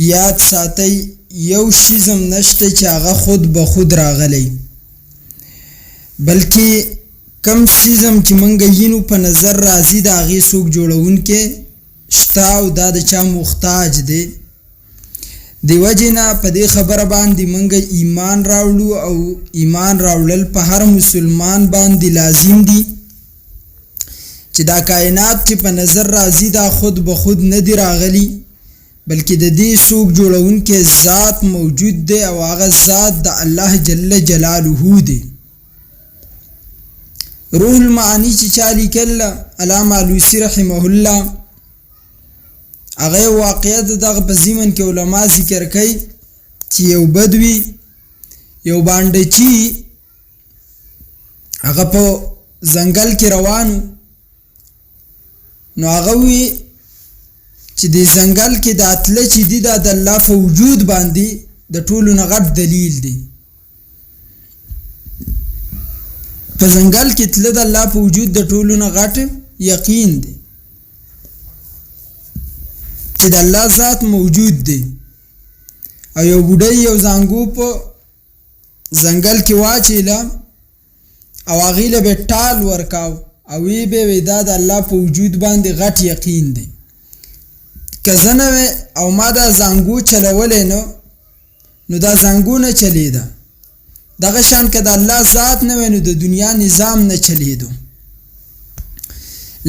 یاد ساتي یو شیزم نشته چې هغه خود به خود راغلی، بلکې کم سیزم چې منګه یینو په نظر راځي د هغې څوک جوړونکی شته او دا د چا محتاج دی. دی وجې نه په دې خبره باندې منګه ایمان راوړو او ایمان راوړل په هر مسلمان باندې لازم دی چې دا کائنات چې په نظر راځي دا خود به خود نه دی راغلی، بلکې د دې څوک جوړونکی ذات موجود دی او هغه ذات د الله جل جلاله دی. روح المعانی چې چا لیکل علامه علوسی رحمه الله، هغه واقعیت دغه په زمن کې علما ذکر کوي چې یو بدوی یو باندچی هغه په ځنګل کې روانو، نو هغه وی چې د ځنګل کې د اتله چې دی د الله په وجود باندې د ټولو نه غټ دلیل دی. په ځنګل کې تله د الله په وجود د ټولو نه غټ یقین دی چې د الله ذات موجود دی. او یو بوډۍ یو زانګو په ځنګل کې واچیله او هغې له به ټال ورکاو او وی به وی دا د الله په وجود باندې غټ یقین دی. که زه نه وی او ما دا زانګو چلولی نو دا زانګو نه چلیده. دغه شان که د الله ذات نه وی نو د دنیا نظام نه چلیدو.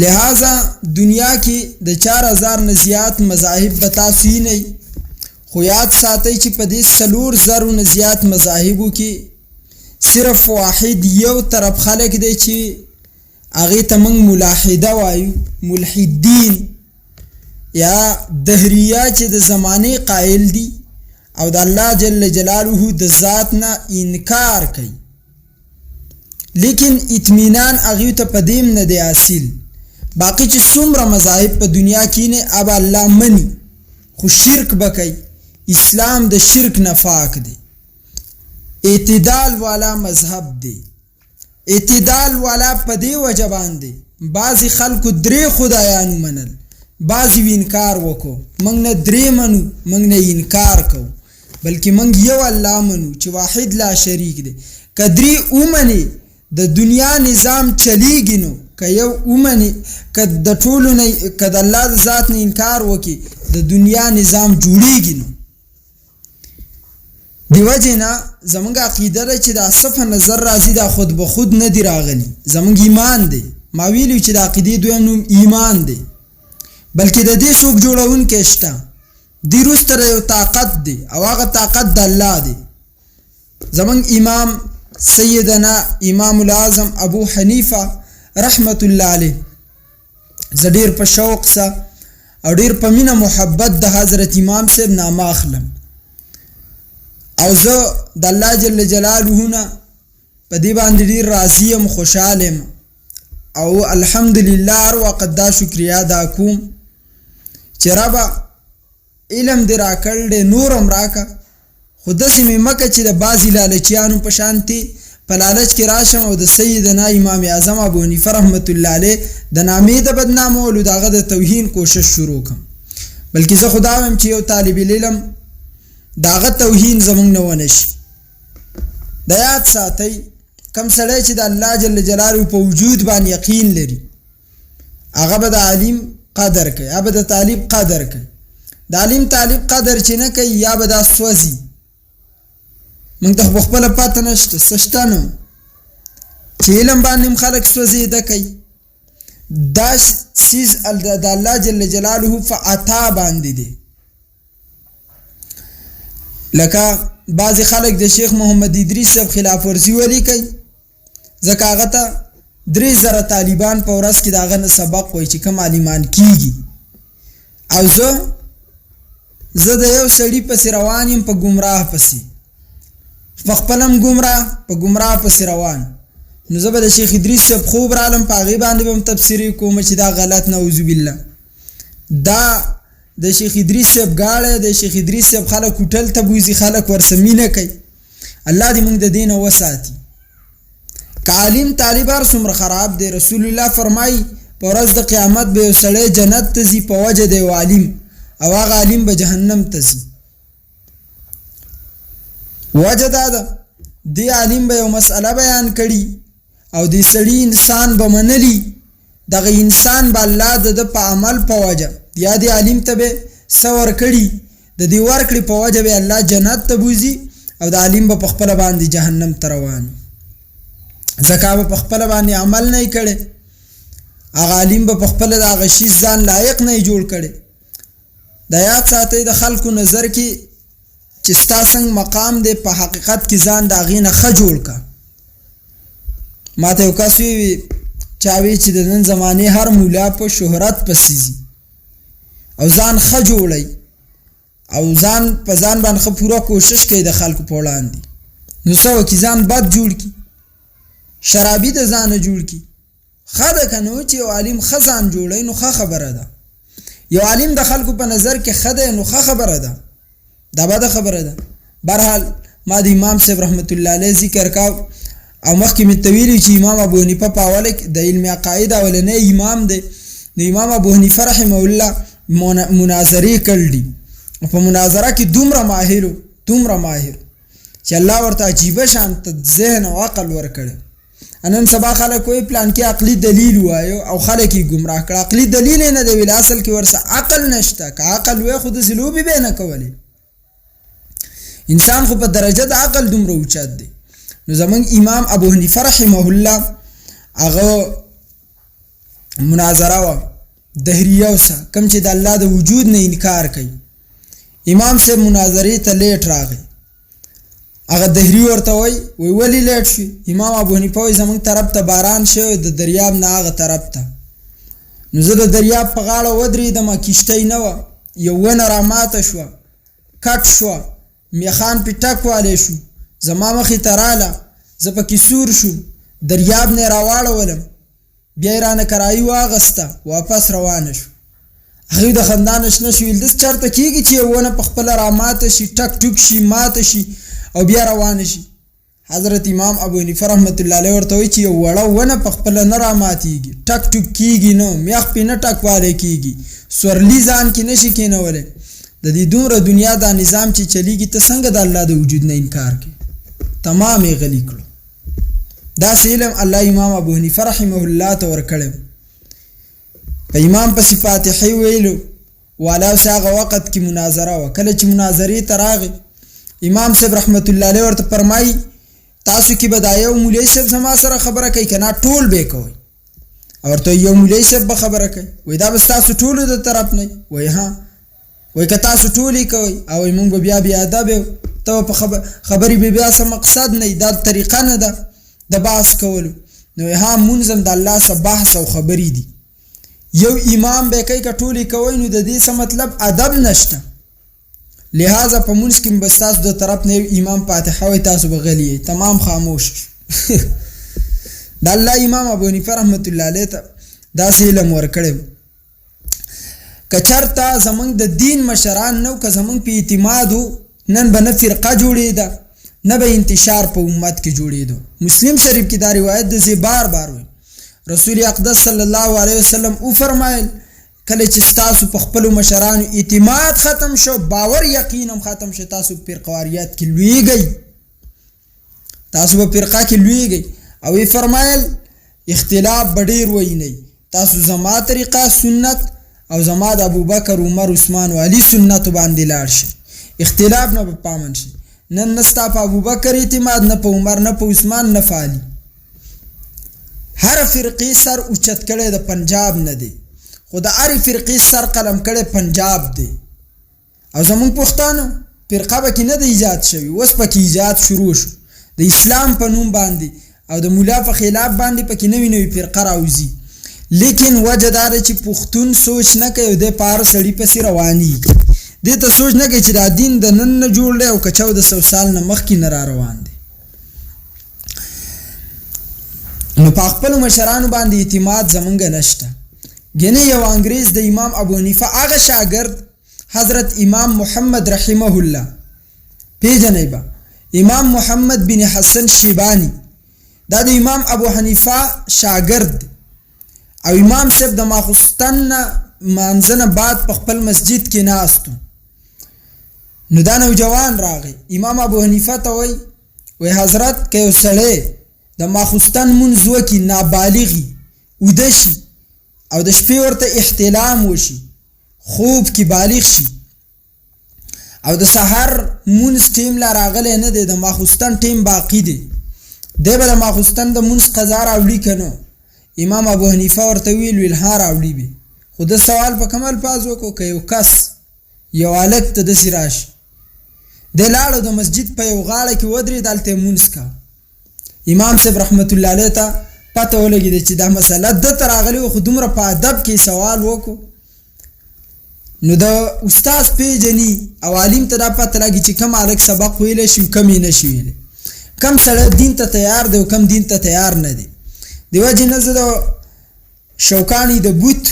لہذا دنیا کې د 4000 نه زیات مذاهب به تاسو یې نه، خو یاد ساتئ چې په دې 4000 نه زیات مذاهبو کې صرف واحد یو طرف خلک دی چې هغې ته موږ ملاحده وایو، ملحدین یا دهریه چې د زمانې قائل دي او د الله جل جلاله د ذات نه انکار کوي، لیکن اطمینان هغې ته په دیم نه دی حاصل. باقی چې څومره مذاهب په دنیا کې نه اب الله مني، خو شرک به کوي. اسلام د شرک نه پاک دی، اعتدال والا مذهب دی. اعتدال والا په دې وجه باندې بعضې خلکو 3 خدایانو منل، بعضې انکار وکړو. موږ نه 3 منو، موږ نه انکار کوو، بلکې موږ یو الله منو چې واحد لا شریک دی. که 3 ومنې د دنیا نظام چلیږي، نو که یو ومنې که د ټولو نه که د الله د ذات نه انکار وکړي د دنیا نظام جوړیږي. نو دی وجې نه زمونږ عقیده ده چې دا څه په نظر راځي دا خود به خود نه دی راغلی. زمونږ ایمان دی، ما ویلو چې د عقیدې دویم نوم ایمان دی، بلکې د دې څوک جوړونکی شته. دې وروسته یو طاقت دی او هغه طاقت د الله دی. زمونږ امام سیدنا امام الاعظم ابو حنیفه رحمت الله علیه، زه ډېر په شوق سره او ډېر په مینه محبت د حضرت امام صاحب نامه اخلم او زه د الله جل جلاله نه په دې باندې ډېر راضي یم، خوشحاله یم او الحمدلله هر وخت دا شکریا ادا کوم چې ربه علم دې راکړ دی، نور هم راکړه، خو داسې مې مکه چې د بعضې لالچیانو په شانتې په لالچ کې راشم او د سیدنا امام اعظم ابو حنیفه رحمت الله علیه د نامې د بدنامولو د هغه د توهین کوشش شروع کړم. بلکې زه خو دا وایم چې یو طالب العلم د هغه توهین زموږ نه ونه شي. د یاد ساتئ کم سړی چې د الله جل جلاله په وجود باندې یقین لري هغه به د عالم قدر کوي، هغه به د طالب قدر کوي. د عالم طالب قدر چې نه کوي یا به دا سوځي. موږ ته خپله پته نشته، څه شته نه چې علم باندې هم خلک سوځېده کوي. دا څیز د الله جل جلاله په عطا باندې دی. لکه بعضې خلک د شیخ محمد ادریس صاحب خلاف ورزي ولي کوي، ځکه هغه ته 3000 طالبان په ورځ کې د هغه نه سبق وایي چې کوم عالمان کېږي. او زه د یو سړي پسې روان یم په ګمراه پسې، په خپل هم په ګمراه پسې روان. نو زه به د شیخ ادریس صاحب خوب رالم، په هغې باندې به هم تبصرې کوم چې دا غلط، نعوذ بالله. دا د شیخ ادریس صاحب گاړه، د شیخ ادریس صاحب خلک هوټل ته بوځي، خلک ورسه مینه کوي. الله دې موږ د دې نه وساتي. که عالم طالب هر څومره خراب دی، رسول الله فرمایي په ورځ د قیامت به یو سړی جنت ته ځي په وجه د یو عالم، او هغه عالم به جهنم ته ځي. وجه دا ده دی عالم به یو مسئله بیان کړي او دی سړي انسان به منلی دغه انسان به الله د په عمل په وجه یا دی عالم ته به سور کړي د دې ورکړي په وجه به الله جنت ته بوزي او د عالم به په خپل باندې جهنم ته روان زکه به په خپل باندې عمل نه کړي هغه عالم به په خپل د هغه شي ځان لایق نه جوړ کړي د یاد ساتي د خلکو نظر کې چې ستا څنګه مقام دی په حقیقت کې ځان د هغې نه ښه جوړ کا ما ته یو کس وی چا وی چې د نن زمانې هر مولا په شهرت پسې ځي او ځان ښه جوړوي او ځان په ځان باندې ښه پوره کوشش کوي د خلکو په وړاندې نو څه وکړي ځان بد جوړ کړي شرابي د ځانه جوړ کړي ښه ده که نه چې یو عالم ښه ځان جوړوي نو ښه خبره ده یو عالم د خلکو په نظر کې ښه دی نو ښه خبره ده دا بده خبره ده برحال ما د امام صاحب رحمت الله علیه ذکر کاو او مخکې مې ته ویلي چې امام ابو حنیفه په اوله کې د علم عقاید اولنی امام دی نو امام ابو حنیفه رحمه الله مناظرې کړلي په مناظره کې دومره ماهر چې الله ورته عجیبه شانته ذهن او عقل ورکړی نن سبا خلک وایي پلان کې عقلي دلیل وایو او خلک یې ګمراه کړه عقلي دلیل یې نه دی ویلی اصل کې ورسه عقل نشته که عقل وی خو داسې لوبې به یې نه کولې انسان خو په درجه د عقل دومره اوچت دی نو زمونږ امام ابو حنیفه رحمه الله هغه مناظره وه دهریه وسه کوم چې د الله د وجود نه انکار کوي امام صاحب مناظرې ته لیټ راغی هغه دهری ورته وای ولې لیټ شو امام ابو حنیفه وای زمونږ طرف ته باران شوی د دریاب نه هغه طرف ته نو زه د دریاب په غاړه ودرېدم کښتۍ نه وه یو ونه راماته شوه کټ شوه میخان پې ټک والی شو زما مخې ته راله زه پکې سور شوم دریاب نه یې راواړولم بیا یې رانه کرایي واغسته واپس روانه شو هغوی د خندا نه شنه شو ویل داسې چېرته کېږي چې یو ونه په خپله راماته شي ټک ټوک شي ماته شي او بیا روانه شي حضرت امام ابو حنیفه رحمت الله علیه ورته وایي چې یو وړه ونه په خپله نه راماتېږي ټک ټوک کېږي نه میخ پې نه ټکوالی کېږي سورلي ځان کې نه شي کېنولی د دې دومره دنیا دا نظام چې چلیږي ته څنګه د الله د وجود نه انکار کوي تمام یې غلي کړو داسې علم الله امام ابو حنیفه رحمه الله ته ورکړی په امام پسې فاتحې ویلو والا اوس هغه وخت کې مناظره وه کله چې مناظرې ته راغی امام صاحب رحمت الله علیه ورته فرمایي تاسو کې به دا یو مولوي صاحب زما سره خبره کوي که نه ټول به یې کوئ ورته یو مولوي صاحب به خبره کوي وایي دا به ستاسو ټولو د طرف نه وایي ها وایي که تاسو ټول یې کوئ او وایي مونږ به بیا بېادب یو ته به په خبرې به بیا څه مقصد نه وي دا طریقه نه ده د بحث کولو نو وایي ها مونځ هم د الله څه بحث او خبرې دي یو امام به کوي که ټول یې کوئ نو د دې څه مطلب ادب نشته لہذا په مونځ کې به ستاسو د طرف نه یو امام فاتحه وایي تاسو به غلي یئ تمام خاموش د الله امام ابو حنیفه رحمت الله علیه ته داسې علم ورکړی که چېرته زموږ د دین مشران نه که زموږ په اعتماد نن به نه فرقه جوړېده نه به انتشار په امت کې جوړېدو مسلم شریف کې دا روایت د زی بار وایي رسول اقدس صلی الله علیه وسلم او فرمایل کله چې ستاسو په خپلو مشرانو اعتماد ختم شو باور یقینم ختم شو تاسو په فرقواریت کې لویږئ تاسو په فرقه کې لویږئ او یې فرمایل اختلاف به ډېر وینئ تاسو زما طریقه سنت او زما د ابوبکر عمر عثمان و علي سنتو باندې لاړ شئ اختلاف نه به پامن شي نن نه ستا په ابوبکر اعتماد نه په عمر نه په عثمان نه په علي هر فرقې سر اوچت کړی د پنجاب نه دی خو د هرې فرقې سر قلم کړی پنجاب دی او زمونږ پښتانه فرقه به کې نه د ایجاد شوي اوس پکې ایجاد شروع شو د اسلام په نوم باندې او د مولا په خلاف باندې پکې نوې نوې فرقه راوځي لیکن وجه دا ده چې پښتون سوچ نه کوي او دی په هر سړي پسې روانېږي دې ته سوچ نه کوي چې دا دین د نن نه جوړ دی او که 1400 سال نه مخکې نه را روان دی نو په خپلو مشرانو باندې اعتماد زمونږ نشته ګنې یو انګریز د امام ابو حنیفه هغه شاګرد حضرت امام محمد رحمه الله پیژنئ به امام محمد بن حسن شیبانی دا د امام ابو حنیفه شاګرد او امام صاحب د ماخوستن مانځه نه بعد په خپل مسجد کې ناستو نو دا نوجوان راغی امام ابو حنیفه ته وی حضرت که یو سړی د ماخوستن منځ وکړي نابالغي ویده شي او د شپې ورته احتلام وشي خوب کې بالغ شي او د سحر منځ ټیم لا راغلی نه دی د ماخوستن ټیم باقي دی دی به د ماخوستن د منځ قضا راوړي که نه امام ابو حنیفه ورته ویل ها راوړي به خو د سوال په کوم الفاظ وکړو که یو کس یو هلک ته داسې راشي دی لاړو د مسجد په یو غاړه کې ودرېد هلته یې مونځ کا امام صاحب رحمت الله علیه ته پته ولګېده چې دا مسله ده ته راغلې وه خو دومره په ادب کې سوال وکړو نو د استاد پیژني او عالم ته دا پته لګي چې کم هلک سبق ویلی شي کم یې نشي ویلی کم سړی دین ته تیار دی او کم دین ته تیار نه دی د وجې نه زه د شوکاني د بوت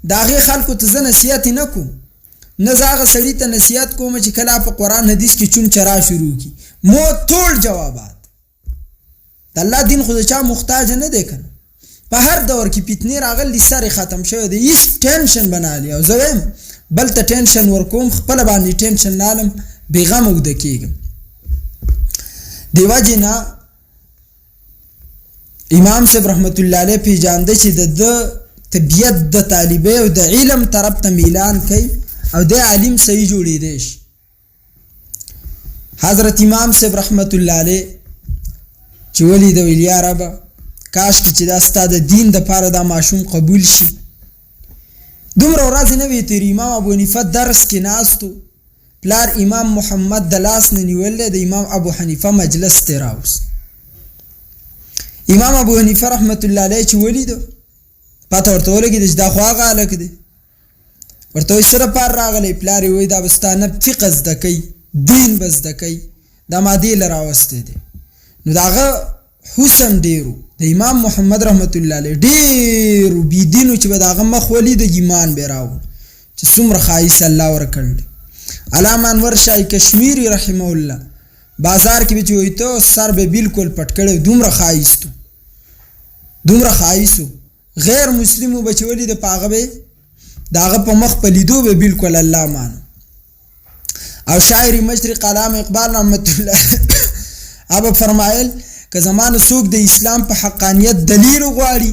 د هغې خلکو ته زه نصیحت نه کوم نه زه هغه سړي ته نصیحت کوم چې کله په قرآن حدیث کې چون چرا شروع کړي مو ټول جوابات د الله دین خو د چا محتاج نه دی که نه په هر دور کې فتنې راغلي سر یې ختم شوی دی هېڅ ټینشن به نه هلي او زه وایم بل ته ټینشن ورکوم خپله باندې ټینشن نه هلم بېغمه اوده کېږم دې وجې نه امام صاحب رحمت الله علیه پیژانده چې د ده طبیعت د طالبۍ او د علم طرف ته میلان کوي او د عالم صحیح جوړېدی شي حضرت امام صاحب رحمت الله علیه چې ولید ویل یا ربه کاشکې چې دا ستا د دین دپاره دا ماشوم قبول شي دومره ورځې نه وې تېرې امام ابو حنیفه درس کې ناستو پلار امام محمد د لاس نه نیولی د امام ابو حنیفه مجلس ته راوست امام ابو حنیفه رحمت الله علیه چې ولیده پته ورته ولګېده چې دا خو هغه هلک دی ورته وایي څه دپاره راغلی پلار یې وایي دا به ستا نه فقه زده کوي دین به زده کوي دا ما دې له راوستی دی نو د هغه حسن ډېرو د امام محمد رحمت الله علیه ډېرو بېدینو چې به د هغه مخ ولید ایمان به یې راوړ چې څومره ښایست الله ورکړی دی علامه انور شاه کشمیري رحمه الله بازار کې به چې وایي ته سر به بلکل پټ کړی دومره ښایست دومره ښایست غیر مسلمو به چې ولیده په هغه به د هغه په مخ په لیدو به بلکل الله مانو او شاعر مشرق علامه اقبال رحمت الله هغه فرمایل که زمانه څوک د اسلام په حقانیت دلیل غواړي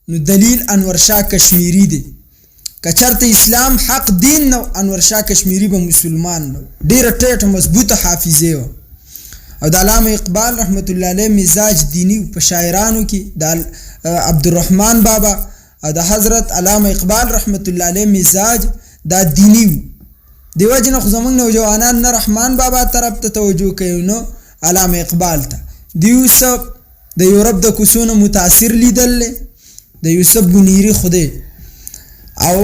نو دلیل انور شاه کشمیری دی که چرته اسلام حق دین نو انور شاه کشمیری به مسلمان نو ډیره ټیټه مضبوطه حافظه و او د علامه اقبال رحمت الله علیه مزاج دینی په شاعرانو کې د عبدالرحمن بابا او د حضرت علامه اقبال رحمت الله علیه مزاج دا دینی و دیو جن خو زمونږ نوجوانان نه رحمان بابا طرف ته توجه کوي نو علامه اقبال ته د یوسف د یورپ د کوڅونو متاثر لیدل د یوسف بنیری خوده او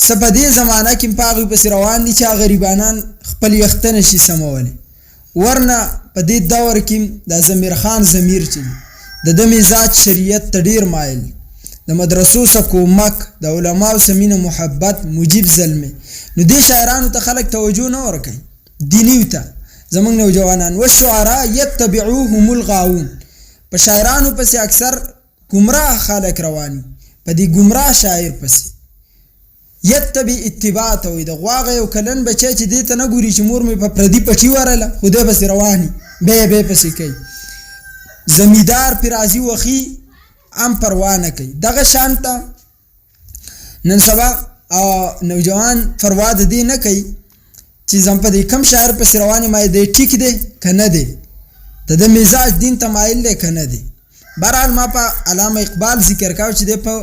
سپه دې زمانه کې په هغې پسې روان دي چې غریبانان خپل یخته نشي سمولی ورنه په دې دور کې د ضمیر خان ضمیر چې د ده مزاج شریعت ته ډېر مایل د مدرسو څخه کومک د علماو څخه مینه محبت مجیب زلمې نو دې شاعرانو ته خلک توجه نه ورکوي دینیو ته زمونږ نوجوانان والشعراء یتبعوهم الغاوون په شاعرانو پسې اکثر ګمراه خلک رواني په دې ګمراه شاعر پسې یتبع اتباع ته وایي د غواغه یو کلن بچی چې دې ته نه ګوري چې مور مې په پردي پټي ورله خو دی پسې رواني بیا پسې کوي زمیندار پې راځي وخي هم پروا نه کوي دغه شان ته نن سبا نوجوان پروا د دې نه کوي چې زم په دې کم شاعر پسې رواني ما دی ټیک دی که نه دی د ده مزاج دین ته مایل دی که نه دی بهرحال ما په علامه اقبال ذکر کاو چې دی په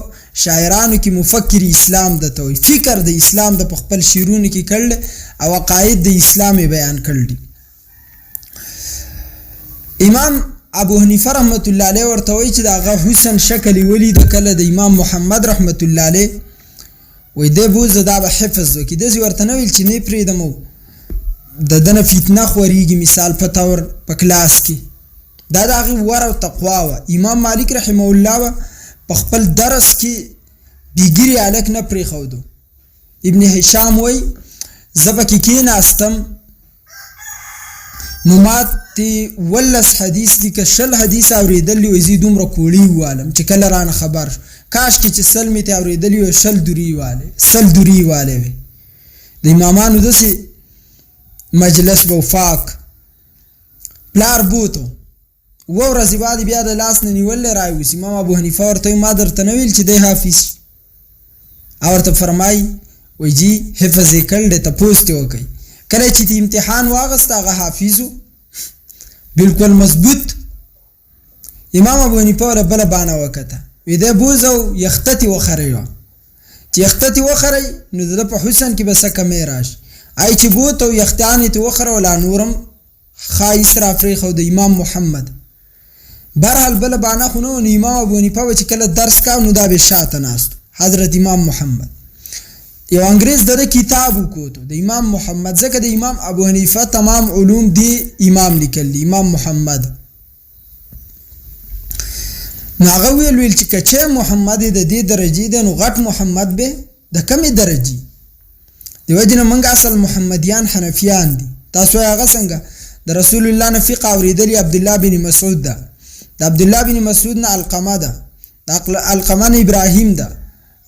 شاعرانو کې مفکر اسلام د ته وایي فکر د اسلام د په خپل شعرونو کې کړل او عقاید د اسلام یې بیان کړل امام ابو حنیفه رحمت الله علیه ورته وایي چې د هغه حسن شکل یې ولید کله د امام محمد رحمت الله علیه وایي دی بوزه دا به حفظ وکړي داسې ورته نه ویل چې نه یې پرېږدم د ده نه فتنه خورېږي مثال په طور په کلاس کې دا د هغې ور او تقوا وه امام مالک رحمه الله به په خپل درس کې بېګیرې هلک نه پرېښودو ابن هشام وایي زه پکې کېناستم نو ما تې 11 حدیث دي که 20 حدیث اورېدلي وایي زه دومره کوړي ووالم چې کله رانه خبر شو کاشکې چې 100 مې تې اورېدلي وایي 100 دورې یې والی 100 دورې یې والی وی د امامانو داسې مجلس به وفاق پلار بوتو ورځې بعد بیا د لاس نه نیول راوځي. امام ابو حنیفه ورته ما درته نه ویل چې دی حافظ او ورته فرمایي وایي جی حفظ یې کړل دی تپوس ترې وکړئ. کله چې د امتحان واغست هغه حافظ و بلکل مضبوط. امام ابو حنیفه ورله بله بانه وکته وی دی بوز او یختتې وخرئ وه چې یختتې وخرئ نو د ده په حسن کې به څه کمی راشي. ای چې بوت او یختیانې ته وخره لا نورم ښایست راپرېښود د امام محمد. برحال بله بانه خو نه و. نو امام ابو حنیفه به چې کله درس کا نو دا به شاته ناست حضرت امام محمد. یو انګریز دده کتاب وکوتو د امام محمد ځکه د امام ابو حنیفه تمام علوم دی امام لیکل دی امام محمد. نو هغه ویل چې که چې محمد د دې درجې دی نو غټ محمد به د کمې درجې. د وجې نه موږ اصل محمدیان حنفیان دي. تاسو هغه څنګه د رسول الله نه فقه اورېدلي عبدالله بن مسعود ده، د عبدالله بن مسعود نه علقمه ده، د علقمه نه ابراهیم ده،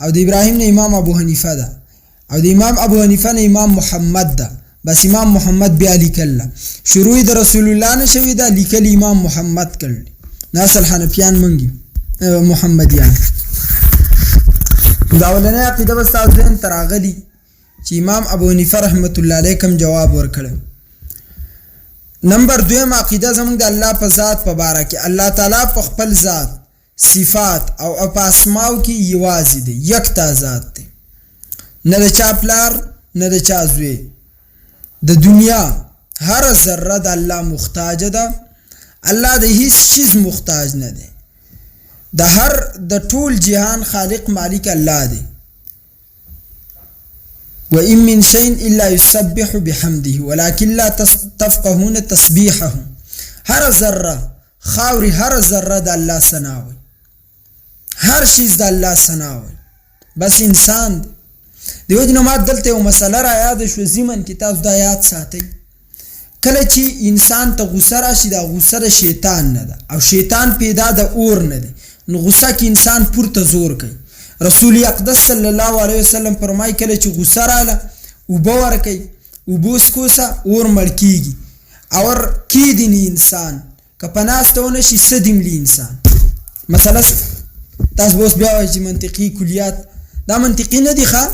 او د ابراهیم نه امام ابو حنیفه ده، او د امام ابو حنیفه نه امام محمد ده. بس امام محمد بیا لیکل شروع د رسول الله نه شوي ده لیکل امام محمد کړل. نه اصل حنفیان موږ محمدیان. دا اولنۍ عقیده به ستاسو ذهن ته راغلي چې امام ابو حنیفه رحمت الله علیه کوم جواب ورکړی. نمبر دویم عقیده زموږ د الله په ذات په باره کې. الله تعالی په خپل ذات صفات او په اسماو کې یوازې دی، یکتا ذات دی، نه د چا پلار نه د چا زوی. د دنیا هر ذره د الله محتاج ده، الله د هیڅ چیز محتاج نه دی. د ټول جهان خالق مالک الله دی. وَإِن مِّن شَيْءٍ إِلَّا يُسَبِّحُ بِحَمْدِهِ وَلَكِنْ لَا تَفْقَهُونَ تَسْبِيحَهُم. هر ذره خاوري هر ذره د الله ثنا وایي، هر شیز د الله ثنا وایي، بس انسان دی. دیو جنو ما دلته یو مسله را یاد شو زمن کې تاسو دا یاد ساتئ. کله چې انسان ته غوسه راشي دا غوسه د شیطان نه ده او شیطان پیدا د اور نه دی، نو غوسه کې انسان پورته زور کوي. رسول اقدس صلی الله علیه وسلم فرمای کله چې غوسه رااله اوبه ورکئ، اوبه وسکوسه اور مړ کیږي. اور کیدنی انسان که په ناسته ونشي صدیم لی انسان. مثلا تاسو اوس بیا وایئ چې منطقي کلیات، دا منطقي نه دي ښه.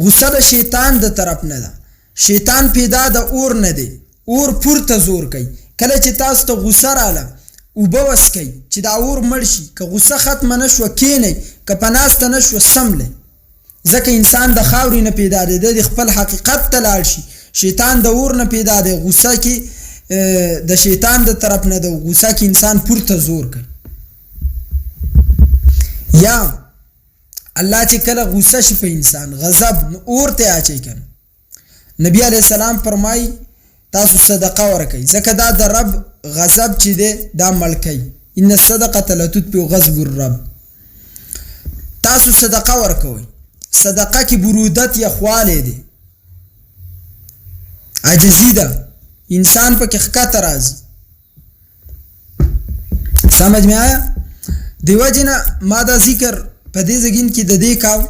غوسه د شیطان د طرف نه ده، شیطان پیدا د اور نه دی، اور پورته زور کوي. کله چې تاسو ته غوسه رااله اوبه وسکئ چې دا اور مړ شي. که غوسه ختمه نه شوه کینئ، که په ناسته نه شوه سملئ. ځکه انسان د خاورې نه پیدا دی، د خپل حقیقت ته لاړ شي. شیطان د اور نه پیدا دی، غوسه کې د شیطان د طرف نه ده، غوسه کې انسان پورته زور کوي. یا الله چې کله غوسه شي په انسان غضب نو اور ته اچي کنه. نبی علیہ السلام فرمای تاسو صدقه ورکئ ځکه دا د رب غضب چې دی دا ملکی. ان الصدقه لتطفئ غضب الرب. تاسو صدقه ورکوئ، صدقه کې برودت یخوالی دی، عجزی ده، انسان په کې ښکته راځي. سمجھ میں آیا؟ دیو جنا ما دا ذکر په دې ځګین کې د دې کاو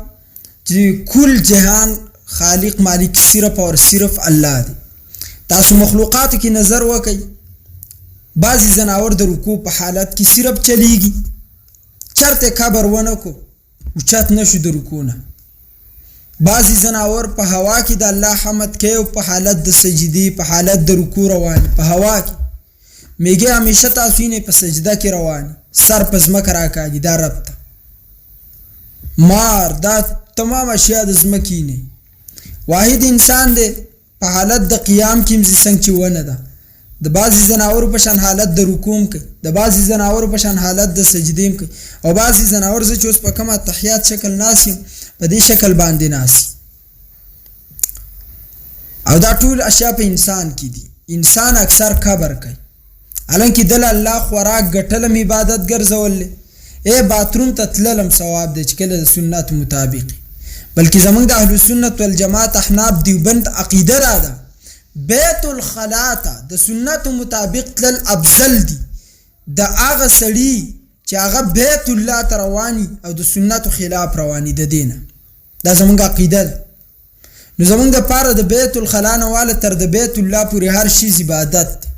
چې کل جهان خالق مالک صرف اور صرف الله دی. تاسو مخلوقات کې نظر وکئ، بعضی زناور د رکوع په حالت کې صرف چلیږي، چرته کبر ونه کو اوچت نشو د رکوع نه. بعضی زناور په هوا کې د الله حمد کوي او په حالت د سجدي په حالت د رکوع روان په هوا کې. میګه همیشه تاسو یې په سجده کې روان، سر په ځمکه راکاږي، دا رب ته مار دا تمام اشیاء د ځمکې نه. واحد انسان دی په حالت د قیام کې مزي څنګه چې ونه ده، د بعضی زناور په شان حالت د رکوع کوي، د بعضی زناور په شان حالت د سجدې کوي، او بعضی زناور چې اوس په کومه تحیات شکل ناسي په دې شکل باندې ناسي. او دا ټول اشیاء په انسان کې دي. انسان اکثر کبر کوي، الانکه دل الله خوراک ګټلم عبادت ګرځول اے باتروم ته تللم ثواب دی چې کله د سنت مطابق. بلکې زمونږ د اهل سنت والجماعت احناف دیوبند عقیده را ده بیت الخلا ته د سنت مطابق تلل افضل دي د هغه سړي چې هغه بیت الله ته رواني او د سنت خلاف رواني د دینه. دا زمونږ عقیده ده. نو زمونږ د پاره د بیت الخلا نه واله تر د بیت الله پورې هر شي عبادت دی.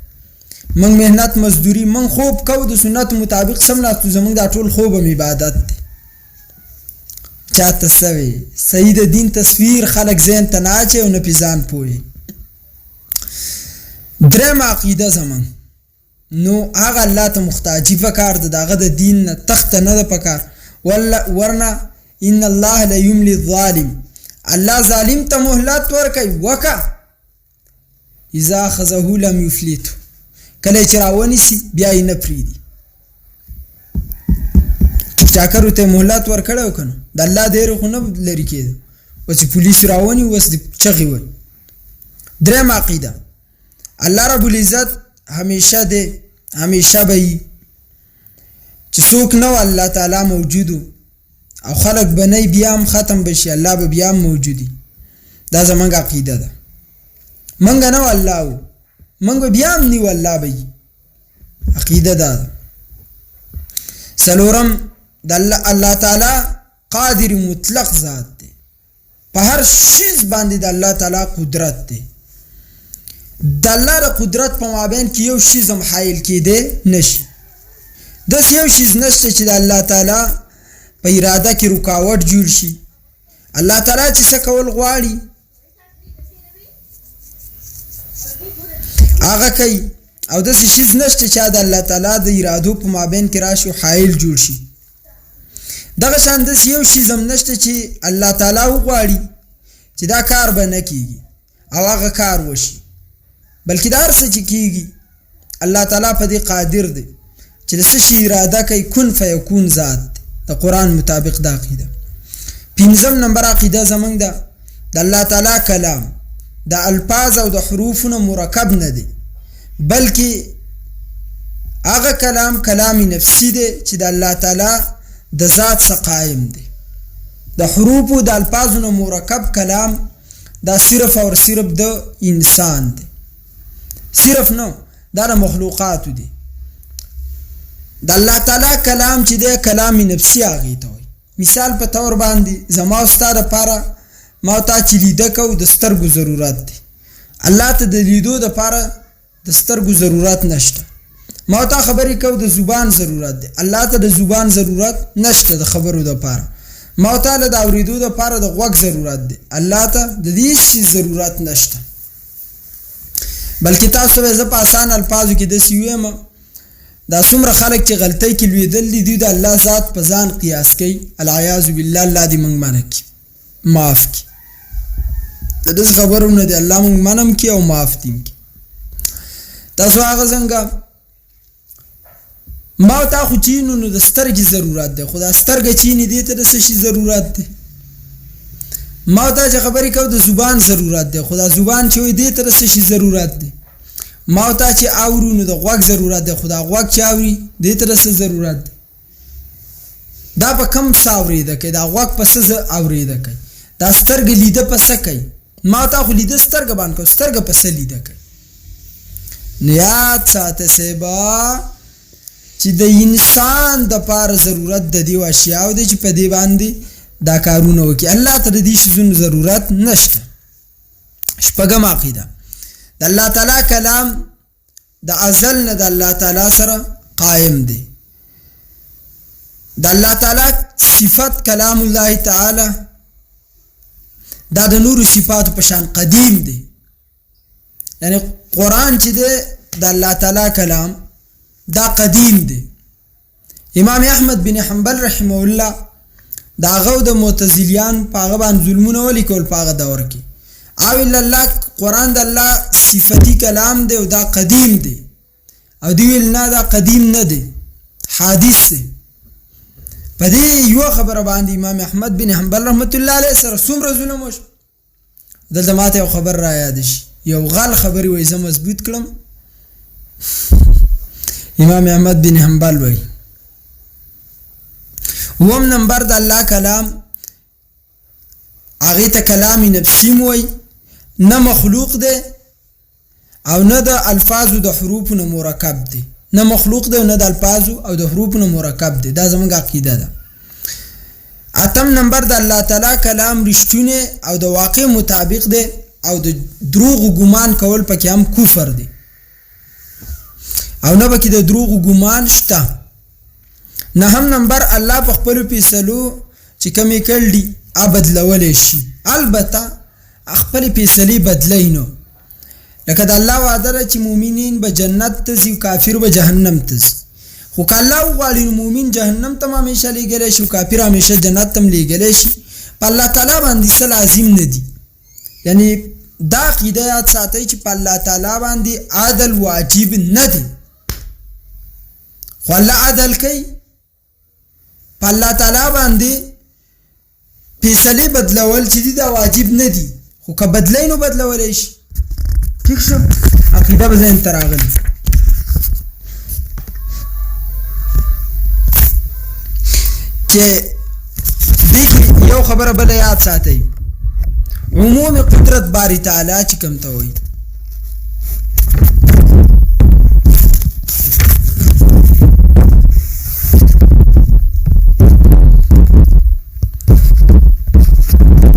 موږ مهنت مزدوري موږ خوب کوو د سنت مطابق سملاستو زمونږ دا ټول خوب هم عبادت دی. چاته سوي صحیح د دین تصویر خلق ذهن ته نه اچي او نه پې ځان پوهي. درېمه عقیده زمونږ نو هغه الله ته محتاجي پکار ده، د هغه د دین نه تخته نه ده پکار. ورنه ان الله لا یملی الظالم، الله ظالم ته مهلت ورکوي وکه اذا اخذه لم یفلته، کله چې راونیسي بیا یې نه پرېږدي. ټیکټاکرو ته مهلت ورکړی و که نه، د الله د هیرې خو نه لرې کېده، اوس چې پولیسو راوني اوس د چغې وایي. درېمه عقیده الله رب العزت همیشه دی، همیشه به وي، چې څوک نه و الله تعالی موجودو او خلق به نه بیا هم ختم بشي، الله به بیا هم موجودي. دا زمونږ عقیده ده. موږ نه و الله و، موږ به بیا هم نه و الله به وي. عقیده دا ده. څلورم د الله تعالی قادر مطلق ذات دی، په هر شیز باندې د الله تعالی قدرت دی. د الله د قدرت په مابین کې یو شیز هم حایل کېدی نشي. داسې یو شیز نشته چې د الله تعالی په اراده کې رکاوټ جوړ شي. الله تعالی چې څه کول غواړي هغه کوي، او داسې شیز نشته چې د الله تعالی د ارادو په مابین کې راشي او حایل جوړ شي. دغه شان داسې یو شیز هم نشته چې الله تعالی وغواړي چې دا کار به نه کېږي او هغه کار وشي، بلکې دا هر څه چې کېږي الله تعالی په دې قادر دی چې د څه شي اراده کوي کن فیکون ذات دی. د قرآن مطابق دا عقیده. پنځم نمبر عقیده زمونږ ده د الله تعالی کلام د الفاظ او د حروفونو مرکب نه دی، بلکې هغه کلام نفسی دی چې د الله تعالی د ذات څخه قائم دی. د حروف او د الفاظونو مرکب کلام دا صرف او صرف د انسان دی، صرف نو دا د مخلوقاتو دی. د الله تعالی کلام چې دی کلام نفسی هغې ته وایي. مثال په طور باندې زما او ستا دپاره ما او تا چې لیده کوو د سترګو ضرورت دی، الله ته د لیدو دپاره د سترګو ضرورت نشته. ما او تا خبرې کوو د زبان ضرورت دی، الله ته د زبان ضرورت نشته د خبرو دپاره. ما او تا له د اورېدو دپاره د غوږ ضرورت دی، الله ته د دې شي ضرورت نشته. بلکې تاسو به زه په اسان الفاظو کې داسې ویم، دا څومره خلک چې غلطۍ کې لوېدل دي دوی د الله ذات په ځان قیاس کوي. العیاذ بالله، الله دې موږ منع کړي، معاف کړي. د داسې خبرو نه دی، الله موږ منع هم کړي او معاف دې هم کړي. تاسو هغه څنګه ما او تا خو چینو نو د سترګې ضرورت دی، خو دا سترګه چینې دې ته د څه شي ضرورت دی؟ ما او تا چې خبرې کوو د زبان ضرورت دی، خو دا زبان چې وایي دې ته د څه شي ضرورت دی؟ ما او تا چې اورو نو د غوږ ضرورت دی، خو دا غوږ چې اوري دې ته د څه ضرورت دی؟ دا په کم څه اورېده کوي، دا غوږ په څه اورېده کوي، دا سترګه لیده په څه کوي؟ ما او تا خو لیده سترګه باندې کوو، سترګه په څه لیده کوي؟ نو یاد ساته صیبا چې د انسان د پاره ضرورت د دې اشیاو دی چې په دې باندې دا کارونه وکړي. الله ته د دې شیزونو ضرورت نشته. شپږم عقیده د الله تعالی کلام د ازل نه د الله تعالی سره قائم دی. د الله تعالی صفت کلام الله تعالی دا د نور صفات په شان قدیم دی. یعنی قرآن چې دی د الله تعالی کلام دا قدیم دی. امام احمد بن حنبل رحمه الله دا غو د معتزلیان په هغه باندې ظلمونه ولیکول په هغه دور کې، او الله قرآن د الله صفتی کلام دی او دا قدیم دی، او دی ویل نه دا قدیم نه دی، حادث دی. په دې یو خبره باندې امام احمد بن حنبل رحمت الله علیه سره څومره ظلم وشو. دلته ماته یو خبر را یاد شي، یو غل خبرې وایي زه مضبوط کړم. امام احمد بن حنبل وایي وم نمبر د الله کلام هغې ته کلام نفسي م وایي، نه مخلوق دی او نه د الفاظو د حروفو نه مرکب دی، نه مخلوق دی او نه د الفاظو او د حروفو نه مرکب دی. دا زموږ عقیده ده. اتم نمبر د الله تعالی کلام رښتونه او د واقع مطابق دی او د دروغ ګمان کول پکې هم کفر دی او نه پکې د دروغ ګمان شته. نهم نمبر الله په خپل فیصلو چې کمی کړل دي بدلول شي، البته خپل فیصله بدلینو لکه د الله وعده چې مؤمنین به جنت ته ځي او کافر به جهنم ته ځي. خو که الله وغواړي مؤمن جهنم ته همیشه لېږلی شي او کافر همیشه جنت ته لېږلی شي. په الله تعالی باندې څه لازم نه دي. یعنی دا عقیده یاد ساتئ چې په الله تعالی باندې عدل واجب نه دی، خو الله عدل کوي. په الله تعالی باندې فیصلې بدلول چې دي دا واجب نه دي، خو که بدلی نو بدلولی شي. ٹھیک شو؟ عقیده به ذهن ته راغلي. چې دې کې یو خبره بله یاد ساتئ، عموم قدرت باری تعالی چې کوم ته وایي.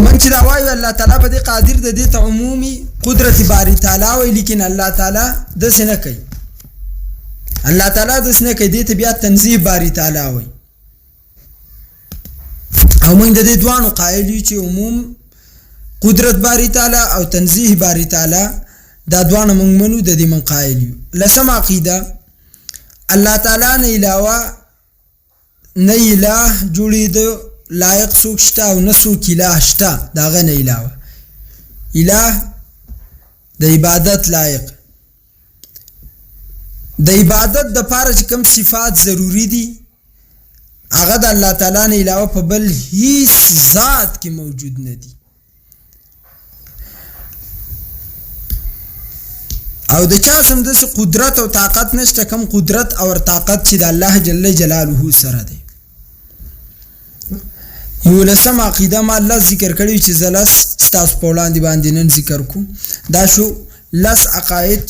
من چې دا وایو الله تعالی په دې قادر د دې ته عمومي قدرت باری تعالی وایي، لیکن الله تعالی داسې نه کوي. الله تعالی داسې نه کوي، دې ته بیا تنزیه باری تعالی وایي. او موږ د دې دوانو قایل یو چې عموم قدرت باری تعالی او تنزیه باری تعالی دا دوانه موږ منو، د دې من قایل یو. لسم عقیده الله تعالی نه علاوه نه اله جوړېدو لایق څوک شته او نه څوک اله شته، د هغه نه علاوه. اله د عبادت لایق، د عبادت دپاره چې کوم صفات ضروري دي هغه د الله تعالی نه علاوه په بل هیڅ ذات کې موجود نه دي. او د چا سم داسې قدرت او طاقت نشته کوم قدرت او طاقت چې د الله جل جلاله سره دی. یو لسم عقیده ما لس ذکر کړی چې زه لس ستاسو په وړاندې باندې نن ذکر کوم. دا شو لس عقاید